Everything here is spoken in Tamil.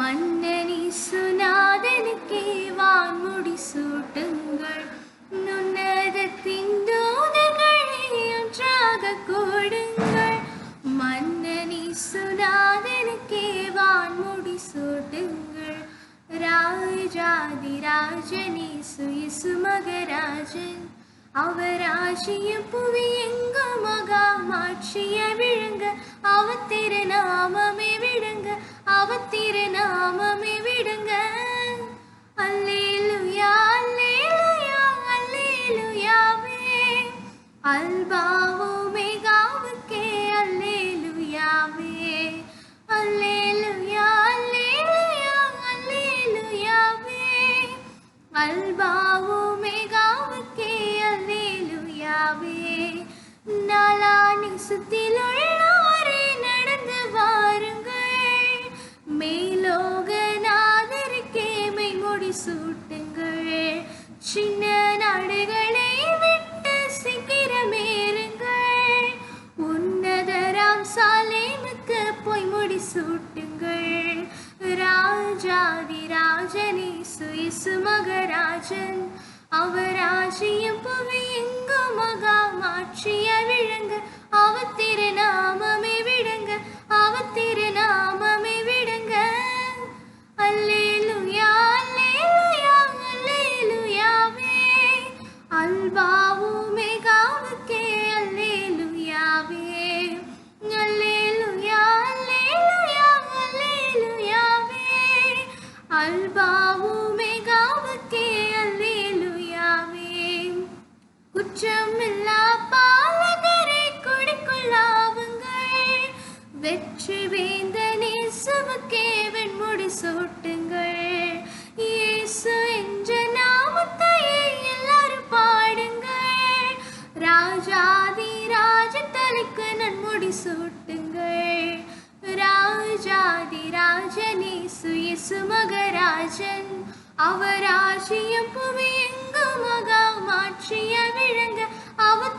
மன்னனி சுனாதனுக்கே வான்முடி சூட்டுங்கள். நுண்ணதத்தின் தூதர்களை ஒன்றாக கூடுங்கள். மன்னனி சுனாதனுக்கே வான்முடி சூட்டுங்கள். ராஜாதி ராஜனேசு இயேசு மகராஜன், அவர் ஆட்சியும் புவி எங்கும் மகா மாட்சிய விழுங்க. அவர் திருநாமமே விடுங்க, அவர் திருநாமமே விடுங்க. அல்லேலூயா அல்லேலூயா அல்லேலூயாவே. அல்பாவோ மேகாவுக்கே அல்லேலூயாவே. அல்லேலூயா அல்லேலூயா அல்லேலூயாவே. அல்பாவோ மேகாவுக்கே அல்லேலூயாவே. நாளானி சுத்தில் உள்ளோரே நடந்து வாருங்கள். மேலோகநாதருக்கே மெய்முடி சூட்டுங்கள். சின்ன நாடுகளை விட்டு சீக்கிரமேறுங்கள். உன்னதராம் சாலேமுக்கு பொய்முடி சூட்டுங்கள். ராஜாதி ராஜனேசு இயேசு மகராஜன், அவர் ஆட்சியும் புவி எங்கும் மகா மாட்சிய விழுங்க. அவர் திருநாமமே விடுங்க, அவர் திருநாமமே விடுங்க. அல்லேலூயா அல்லேலூயா அல்லேலூயாவே. அல்பாவோ மேகாவுக்கே அல்லேலூயாவே. அல்லேலூயா அல்லேலூயா அல்லேலூயாவே. அல்பாவோ மேகாவுக்கே அல்லேலூயாவே. குற்றமில்லா பாலகரை குடிக்குள்ளாவுங்கள். வெற்றி வேந்தன் இயேசுவுக்கே வெண்முடி சூட்டுங்கள். இயேசு என்ற நாமத்தையே எல்லாரும் பாடுங்கள். ராஜாதி ராஜ தலைக்கு நன்முடி சூட்டுங்கள். ராஜாதி ராஜனேசு இயேசு மகராஜன், அவர் ஆட்சியும் புவி எங்கும் மகா மாட்சிய விழுங்க. அவர்